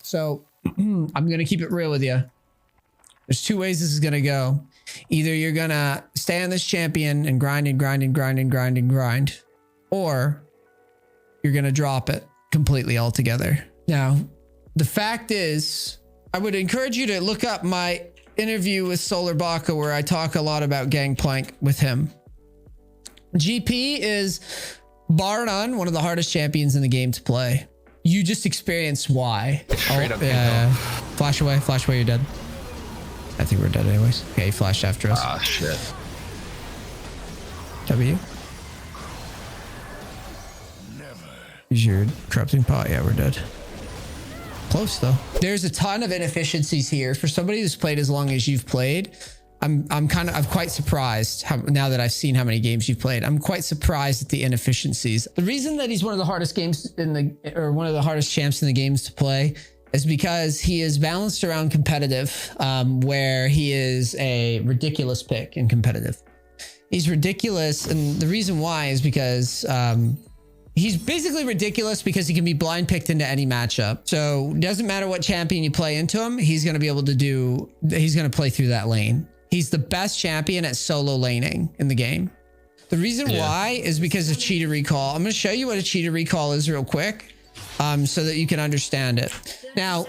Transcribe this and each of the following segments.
So I'm going to keep it real with you. There's two ways this is going to go. Either you're going to stay on this champion and grind and grind and grind and grind and grind, or you're going to drop it completely altogether. Now, the fact is, I would encourage you to look up my interview with Solar Baka, where I talk a lot about Gangplank with him. GP is, bar none, one of the hardest champions in the game to play. You just experience why. Straight up. Yeah. Flash away, you're dead. I think we're dead anyways. Okay, he flashed after us. Ah, shit. W. Use your corrupting pot. Yeah, we're dead. Close though. There's a ton of inefficiencies here. For somebody who's played as long as you've played, I'm quite surprised now that I've seen how many games you've played. I'm quite surprised at the inefficiencies. The reason that he's one of the hardest games one of the hardest champs in the games to play is because he is balanced around competitive, where he is a ridiculous pick in competitive. He's ridiculous, and the reason why is because he's basically ridiculous because he can be blind picked into any matchup. So it doesn't matter what champion you play into him, he's going to be able to he's going to play through that lane. He's the best champion at solo laning in the game. The reason why is because of Cheetah Recall. I'm going to show you what a Cheetah Recall is real quick, so that you can understand it. Now,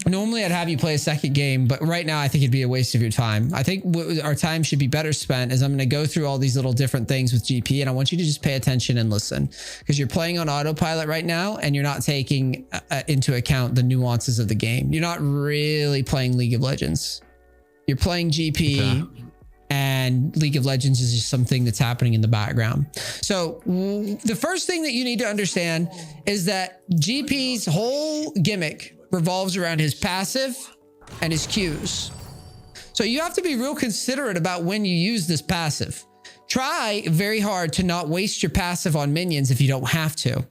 normally I'd have you play a second game, but right now I think it'd be a waste of your time. I think our time should be better spent is I'm going to go through all these little different things with GP, and I want you to just pay attention and listen, because you're playing on autopilot right now and you're not taking into account the nuances of the game. You're not really playing League of Legends. You're playing GP, and League of Legends is just something that's happening in the background. So the first thing that you need to understand is that GP's whole gimmick revolves around his passive and his Qs. So you have to be real considerate about when you use this passive. Try very hard to not waste your passive on minions if you don't have to.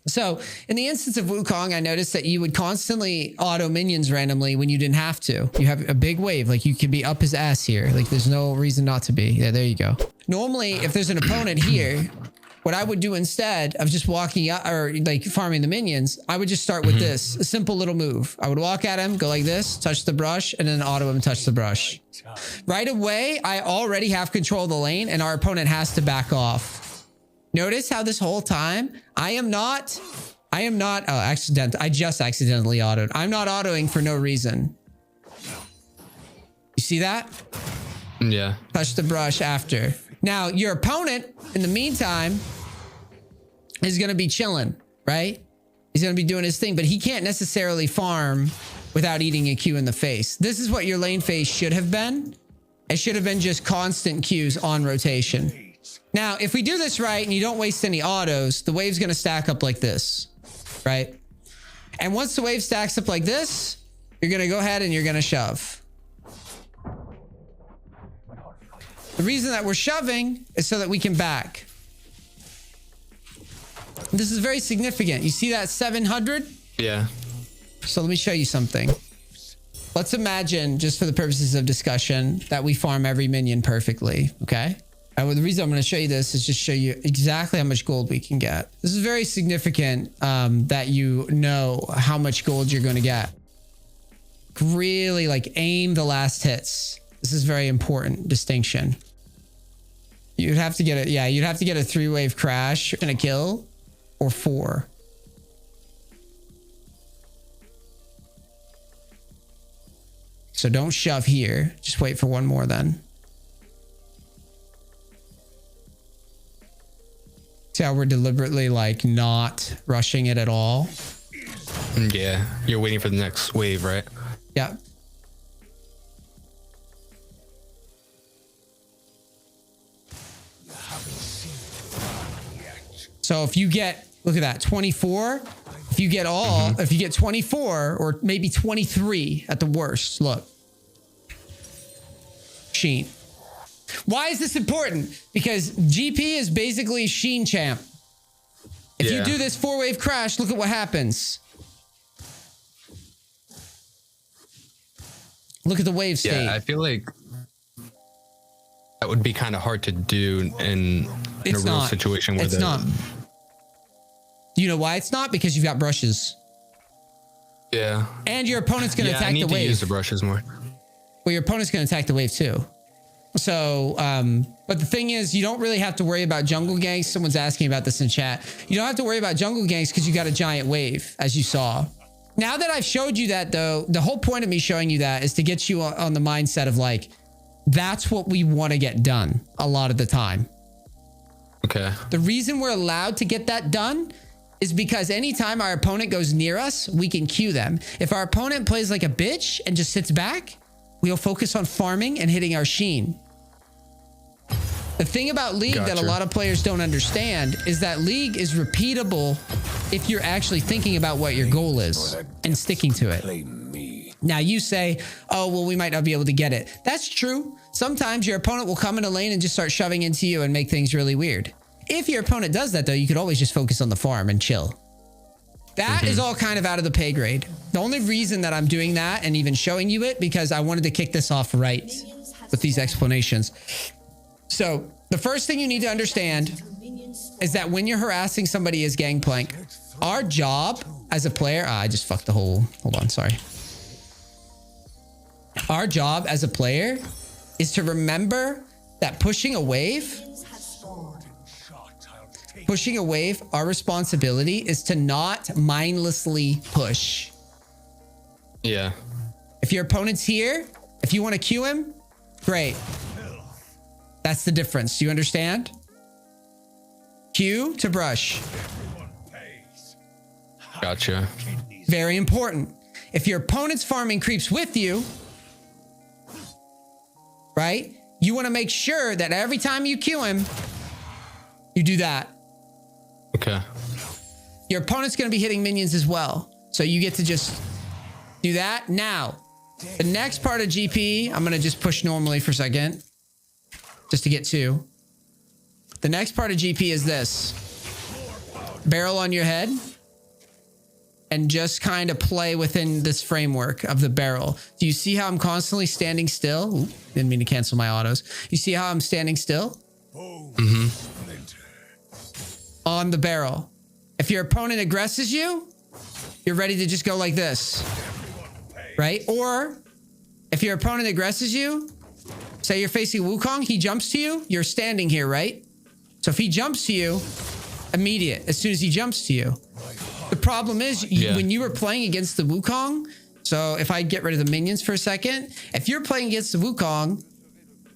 So in the instance of Wukong, I noticed that you would constantly auto minions randomly when you didn't have to. You have a big wave, like you could be up his ass here. Like there's no reason not to be. Yeah, there you go. Normally, if there's an opponent here, what I would do instead of just walking out or like farming the minions, I would just start with this, a simple little move. I would walk at him, go like this, touch the brush, and then auto him, touch the brush. Right away, I already have control of the lane and our opponent has to back off. Notice how this whole time I just accidentally autoed. I'm not autoing for no reason. You see that? Yeah. Touch the brush after. Now your opponent in the meantime is going to be chilling, right? He's going to be doing his thing, but he can't necessarily farm without eating a Q in the face. This is what your lane phase should have been. It should have been just constant Qs on rotation. Now, if we do this right and you don't waste any autos, the wave's going to stack up like this, right? And once the wave stacks up like this, you're going to go ahead and you're going to shove. The reason that we're shoving is so that we can back. This is very significant. You see that 700? Yeah. So let me show you something. Let's imagine, just for the purposes of discussion, that we farm every minion perfectly, okay? The reason I'm going to show you this is just show you exactly how much gold we can get. This is very significant that you know how much gold you're going to get. Really like aim the last hits. This is very important distinction. You'd have to get it. Yeah, you'd have to get a 3-wave crash and a kill or 4. So don't shove here. Just wait for one more then. See how we're deliberately like not rushing it at all? Yeah, you're waiting for the next wave, right? Yeah. So if you get, look at that, 24. If you get all, if you get 24 or maybe 23 at the worst, look. Sheen. Why is this important? Because GP is basically Sheen champ. If you do this 4-wave crash, look at what happens. Look at the wave state. Yeah, I feel like that would be kind of hard to do in a real situation where it's not. You know why it's not? Because you've got brushes. Yeah. And your opponent's going to attack I need the to wave. use the brushes more. Well, your opponent's going to attack the wave too. So, but the thing is, you don't really have to worry about jungle ganks. Someone's asking about this in chat. You don't have to worry about jungle ganks because you got a giant wave, as you saw. Now that I've showed you that, though, the whole point of me showing you that is to get you on the mindset of like, that's what we want to get done a lot of the time. Okay. The reason we're allowed to get that done is because anytime our opponent goes near us, we can Q them. If our opponent plays like a bitch and just sits back, we'll focus on farming and hitting our sheen. The thing about League that a lot of players don't understand is that League is repeatable if you're actually thinking about what your goal is and sticking to it. Now you say, oh, well, we might not be able to get it. That's true. Sometimes your opponent will come in a lane and just start shoving into you and make things really weird. If your opponent does that, though, you could always just focus on the farm and chill. That is all kind of out of the pay grade. The only reason that I'm doing that and even showing you it, because I wanted to kick this off right with these explanations. So the first thing you need to understand is that when you're harassing somebody as Gangplank, our job as a player, I just fucked the whole, hold on, sorry. Our job as a player is to remember that pushing a wave, our responsibility is to not mindlessly push. Yeah. If your opponent's here, if you want to Q him, great. That's the difference. Do you understand? Q to brush. Gotcha. Very important. If your opponent's farming creeps with you, right? You want to make sure that every time you Q him, you do that. Okay. Your opponent's going to be hitting minions as well. So you get to just do that. Now, the next part of GP, I'm going to just push normally for a second, just to get two. The next part of GP is this. Barrel on your head and just kind of play within this framework of the barrel. Do you see how I'm constantly standing still? Ooh, didn't mean to cancel my autos. You see how I'm standing still? Mm-hmm. On the barrel. If your opponent aggresses you, you're ready to just go like this, right? Or if your opponent aggresses you, say you're facing Wukong, he jumps to you, you're standing here, right? So if he jumps to you, immediate, as soon as he jumps to you. The problem is when you were playing against the Wukong, so if I get rid of the minions for a second, if you're playing against the Wukong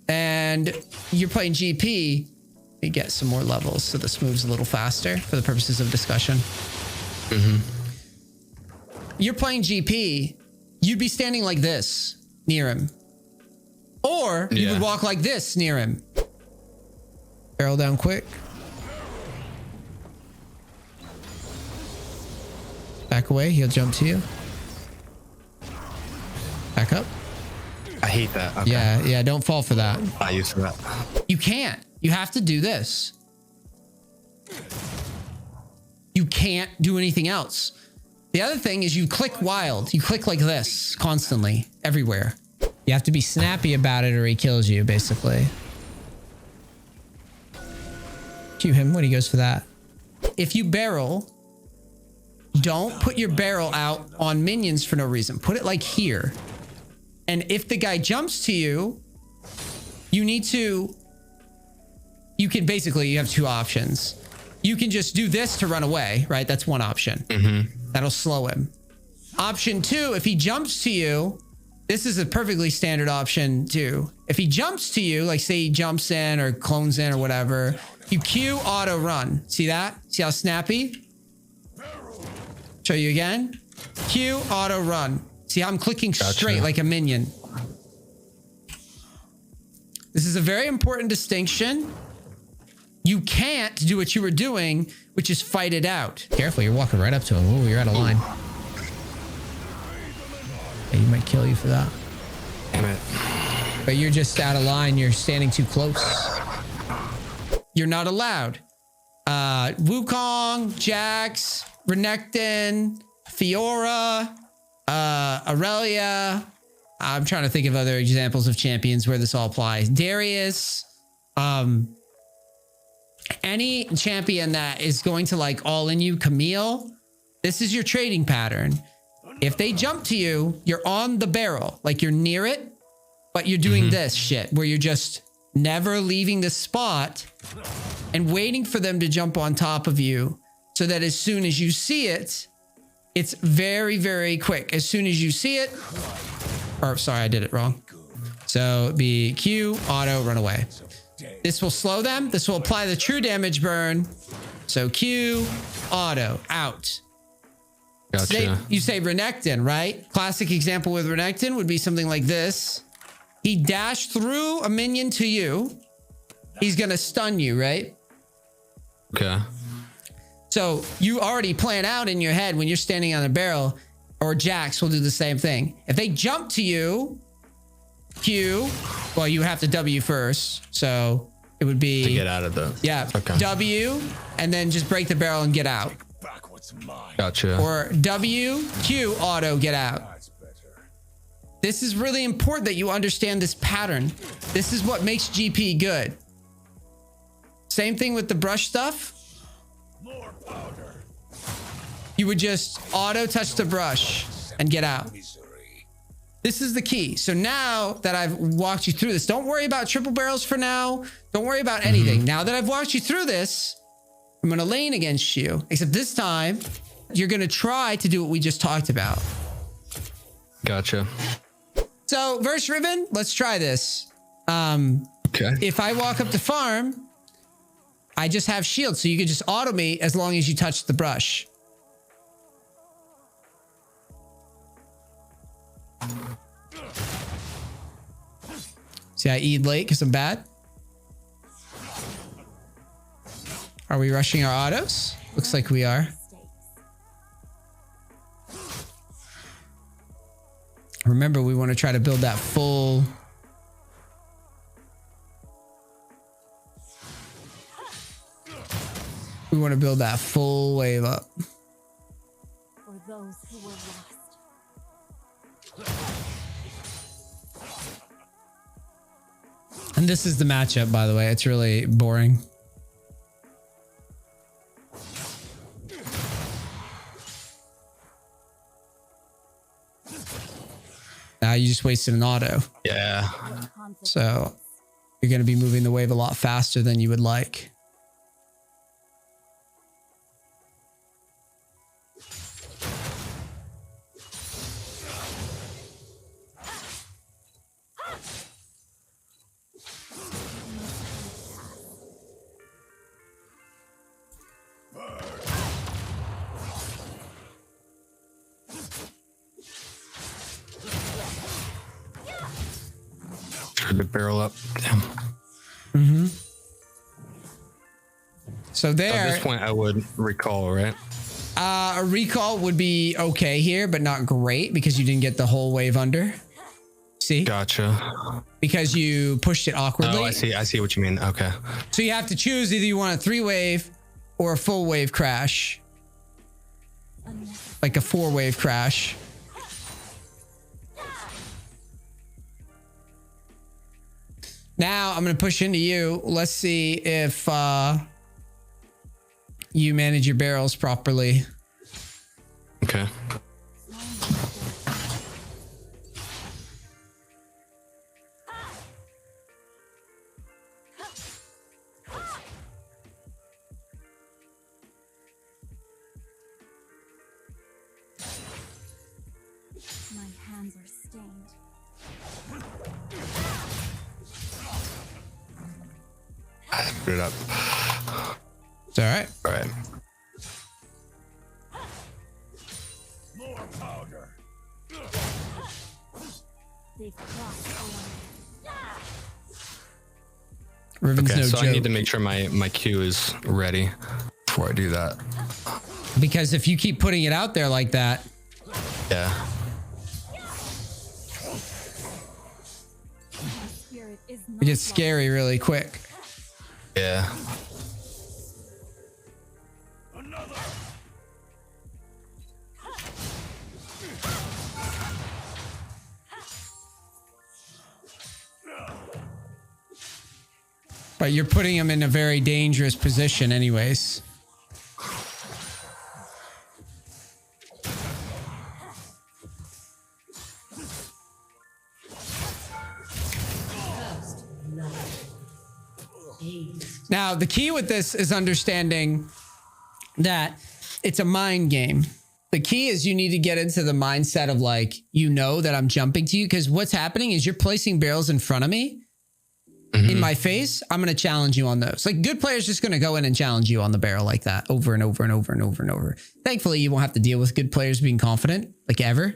and you're playing GP, we get some more levels so this moves a little faster for the purposes of discussion. Mm-hmm. You're playing GP, you'd be standing like this near him. Or you would walk like this near him. Barrel down quick. Back away, he'll jump to you. Back up. I hate that. Okay. Yeah, don't fall for that. I used to that. You can't. You have to do this. You can't do anything else. The other thing is you click wild. You click like this constantly, everywhere. You have to be snappy about it or he kills you, basically. Cue him when he goes for that. If you barrel, don't put your barrel out on minions for no reason. Put it like here. And if the guy jumps to you, you need to... You can basically, you have two options. You can just do this to run away, right? That's one option. Mm-hmm. That'll slow him. Option two, if he jumps to you, this is a perfectly standard option too. If he jumps to you, like say he jumps in or clones in or whatever, you Q auto run. See that? See how snappy? Show you again. Q auto run. See how I'm clicking straight like a minion. This is a very important distinction. You can't do what you were doing, which is fight it out. Careful, you're walking right up to him. Ooh, you're out of line. Yeah, he might kill you for that. Damn it. But you're just out of line. You're standing too close. You're not allowed. Wukong, Jax, Renekton, Fiora, Aurelia. I'm trying to think of other examples of champions where this all applies. Darius. Any champion that is going to like all in you, Camille, this is your trading pattern. If they jump to you, you're on the barrel, like you're near it, but you're doing this shit where you're just never leaving the spot and waiting for them to jump on top of you so that as soon as you see it, it's very, very quick. As soon as you see it, or sorry, I did it wrong. So it'd be Q, auto, run away. This will slow them. This will apply the true damage burn. So Q, auto, out. Gotcha. You say Renekton, right? Classic example with Renekton would be something like this. He dashed through a minion to you. He's going to stun you, right? Okay. So you already plan out in your head when you're standing on a barrel, or Jax will do the same thing. If they jump to you, Q, well, you have to W first. So it would be... To get out of the... Yeah. Okay. W, and then just break the barrel and get out. Gotcha. Or W, Q, auto, get out. This is really important that you understand this pattern. This is what makes GP good. Same thing with the brush stuff. You would just auto touch the brush and get out. This is the key. So now that I've walked you through this, don't worry about triple barrels for now. Don't worry about anything. Now that I've walked you through this, I'm going to lane against you. Except this time, you're going to try to do what we just talked about. Gotcha. So, verse Riven, let's try this. Okay. If I walk up to farm, I just have shield, so you can just auto me as long as you touch the brush. See, I eat late because I'm bad. Are we rushing our autos? Looks like we are. Remember, we want to try to build that full... We want to build that full wave up. For those who were lost. And this is the matchup, by the way. It's really boring. Now you just wasted an auto. Yeah. So you're going to be moving the wave a lot faster than you would like. The barrel up. Damn. So there. At this point, I would recall, right? A recall would be okay here, but not great because you didn't get the whole wave under. See? Gotcha. Because you pushed it awkwardly. Oh, I see. I see what you mean. Okay. So you have to choose either you want a 3-wave or a full wave crash. Like a 4-wave crash. Now I'm going to push into you. Let's see if you manage your barrels properly. Okay. My hands are stained. I put it up. It's all right. All right. More powder. They've crossed the line. Riven's Okay, no so joke. I need to make sure my queue is ready before I do that. Because if you keep putting it out there like that, Yeah. My spirit is not it gets scary really quick. Yeah. Another. But you're putting him in a very dangerous position anyways. Now, the key with this is understanding that it's a mind game. The key is you need to get into the mindset of like, you know that I'm jumping to you, because what's happening is you're placing barrels in front of me in my face. I'm going to challenge you on those. Like, good players just going to go in and challenge you on the barrel like that over and over and over and over and over. Thankfully, you won't have to deal with good players being confident like ever.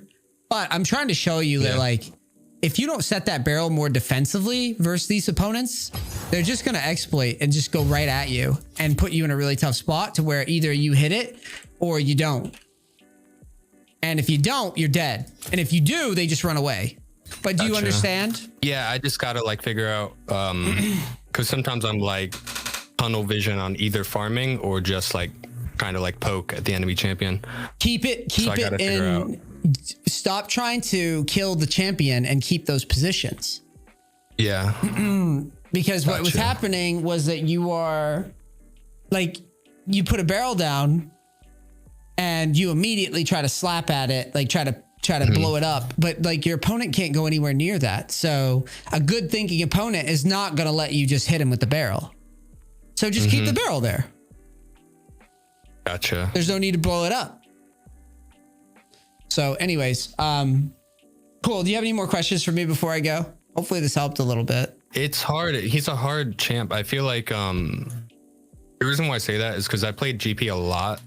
But I'm trying to show you that like, if you don't set that barrel more defensively versus these opponents, they're just going to exploit and just go right at you and put you in a really tough spot to where either you hit it or you don't. And if you don't, you're dead. And if you do, they just run away. But do you understand? Yeah, I just got to like figure out, because sometimes I'm like tunnel vision on either farming or just like kind of like poke at the enemy champion. Keep it in. Stop trying to kill the champion and keep those positions. Yeah. Because what was happening was that you are like, you put a barrel down and you immediately try to slap at it, like try to blow it up. But like your opponent can't go anywhere near that. So a good thinking opponent is not going to let you just hit him with the barrel. So just keep the barrel there. Gotcha. There's no need to blow it up. So anyways, cool. Do you have any more questions for me before I go? Hopefully this helped a little bit. It's hard. He's a hard champ. I feel like the reason why I say that is because I played GP a lot,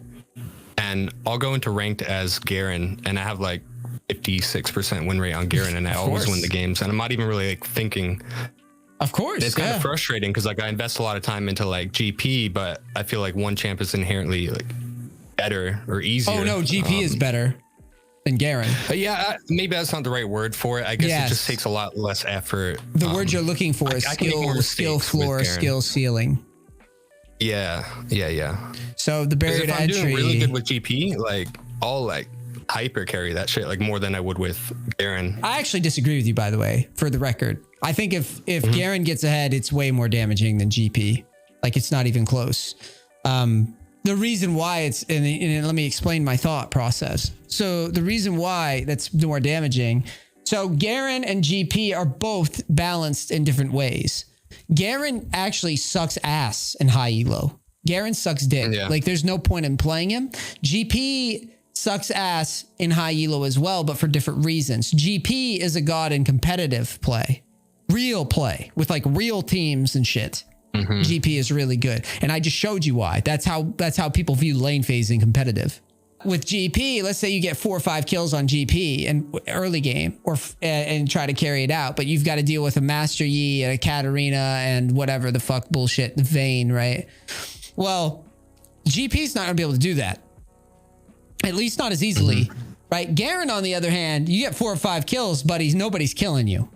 and I'll go into ranked as Garen, and I have like 56% win rate on Garen, and I always win the games, and I'm not even really like thinking. Of course, it's kind of frustrating because like I invest a lot of time into like GP, but I feel like one champ is inherently like better or easier. Oh no, GP is better than Garen. Yeah, maybe that's not the right word for it. I guess it just takes a lot less effort. The word you're looking for is skill floor, skill ceiling. Yeah. So the barrier to entry. I'm doing really good with GP, like I'll like hyper carry that shit like more than I would with Garen. I actually disagree with you, by the way, for the record. I think if Garen gets ahead, it's way more damaging than GP. Like it's not even close. The reason why it's, and let me explain my thought process. So the reason why that's more damaging. So Garen and GP are both balanced in different ways. Garen actually sucks ass in high elo. Garen sucks dick. Yeah. Like there's no point in playing him. GP sucks ass in high elo as well, but for different reasons. GP is a god in competitive play, real play with like real teams and shit. GP is really good. And I just showed you why. That's how people view lane phasing competitive. With GP, let's say you get 4 or 5 kills on GP in early game and try to carry it out, but you've got to deal with a Master Yi and a Katarina and whatever the fuck bullshit, the Vayne, right? Well, GP's not going to be able to do that. At least not as easily, right? Garen, on the other hand, you get 4 or 5 kills, but nobody's killing you.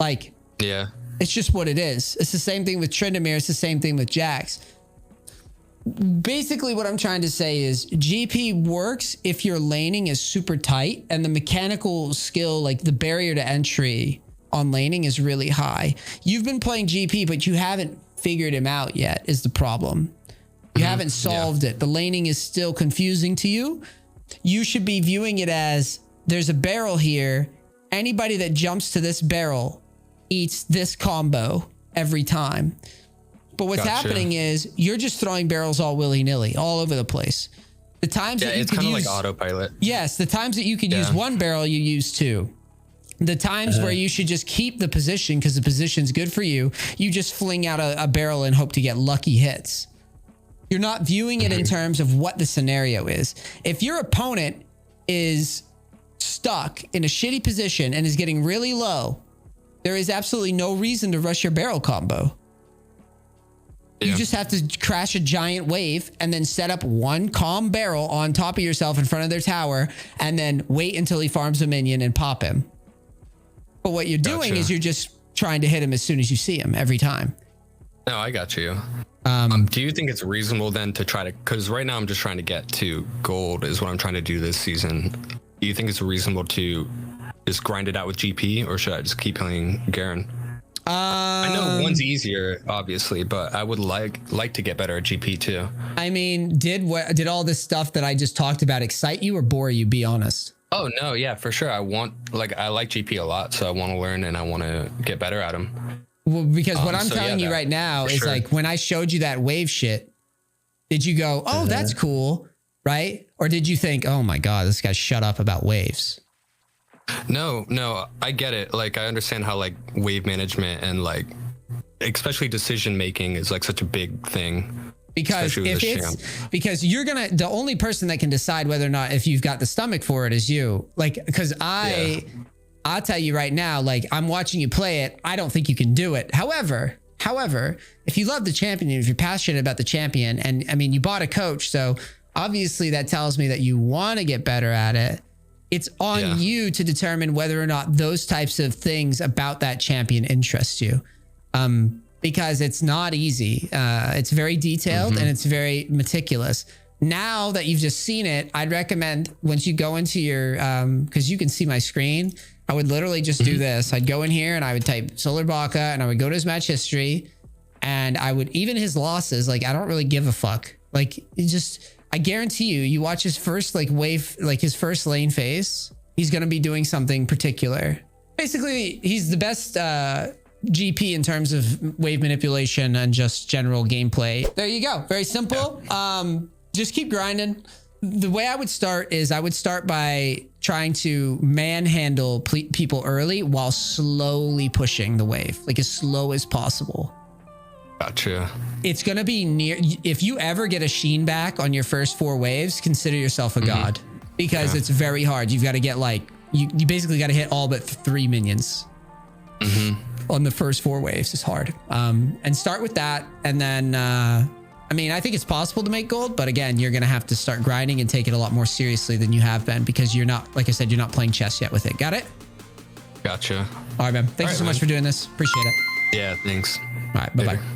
Like, yeah. It's just what it is. It's the same thing with Tryndamere. It's the same thing with Jax. Basically, what I'm trying to say is GP works if your laning is super tight and the mechanical skill, like the barrier to entry on laning is really high. You've been playing GP, but you haven't figured him out yet is the problem. You haven't solved it. The laning is still confusing to you. You should be viewing it as there's a barrel here. Anybody that jumps to this barrel eats this combo every time. But what's happening is you're just throwing barrels all willy-nilly all over the place. The times that you it's could kind of use, like autopilot. Yes, the times that you could use one barrel, you use 2. The times where you should just keep the position because the position's good for you, you just fling out a barrel and hope to get lucky hits. You're not viewing it in terms of what the scenario is. If your opponent is stuck in a shitty position and is getting really low, there is absolutely no reason to rush your barrel combo. You just have to crash a giant wave and then set up one calm barrel on top of yourself in front of their tower and then wait until he farms a minion and pop him. But what you're doing is you're just trying to hit him as soon as you see him every time. No, I got you. Do you think it's reasonable then to try to, because right now I'm just trying to get to gold is what I'm trying to do this season. Do you think it's reasonable to just grind it out with GP, or should I just keep playing Garen? I know one's easier, obviously, but I would like to get better at GP too. I mean, did all this stuff that I just talked about excite you or bore you? Be honest. Oh no, yeah, for sure. I like GP a lot, so I want to learn and I want to get better at him. Well, because what I'm so telling yeah, you right now for is sure. like when I showed you that wave shit, did you go, oh, that's cool, right? Or did you think, oh my God, this guy shut up about waves? No, I get it. Like, I understand how like wave management and like, especially decision making is like such a big thing. Because especially with if this it's champ. because you're gonna, the only person that can decide whether or not if you've got the stomach for it is you. Like, because I'll tell you right now, like I'm watching you play it. I don't think you can do it. However, if you love the champion, if you're passionate about the champion, and I mean, you bought a coach, so obviously that tells me that you want to get better at it. It's on you to determine whether or not those types of things about that champion interest you. Because it's not easy. It's very detailed and it's very meticulous. Now that you've just seen it, I'd recommend once you go into your, because you can see my screen, I would literally just do this. I'd go in here and I would type Solar Baka and I would go to his match history and I would, even his losses, like I don't really give a fuck. Like it just, I guarantee you watch his first like wave, like his first lane phase, he's going to be doing something particular. Basically, he's the best, GP in terms of wave manipulation and just general gameplay. There you go. Very simple. Just keep grinding. The way I would start is I would start by trying to manhandle people early while slowly pushing the wave, like as slow as possible. Gotcha. It's going to be near. If you ever get a sheen back on your first 4 waves, consider yourself a god because it's very hard. You've got to get like, you basically got to hit all but 3 minions. On the first 4 waves is hard. And start with that. And then, I mean, I think it's possible to make gold, but again, you're going to have to start grinding and take it a lot more seriously than you have been because you're not, like I said, you're not playing chess yet with it. Got it? Gotcha. All right, man. Thank you so much for doing this. Appreciate it. Yeah, thanks. All right. Bye-bye.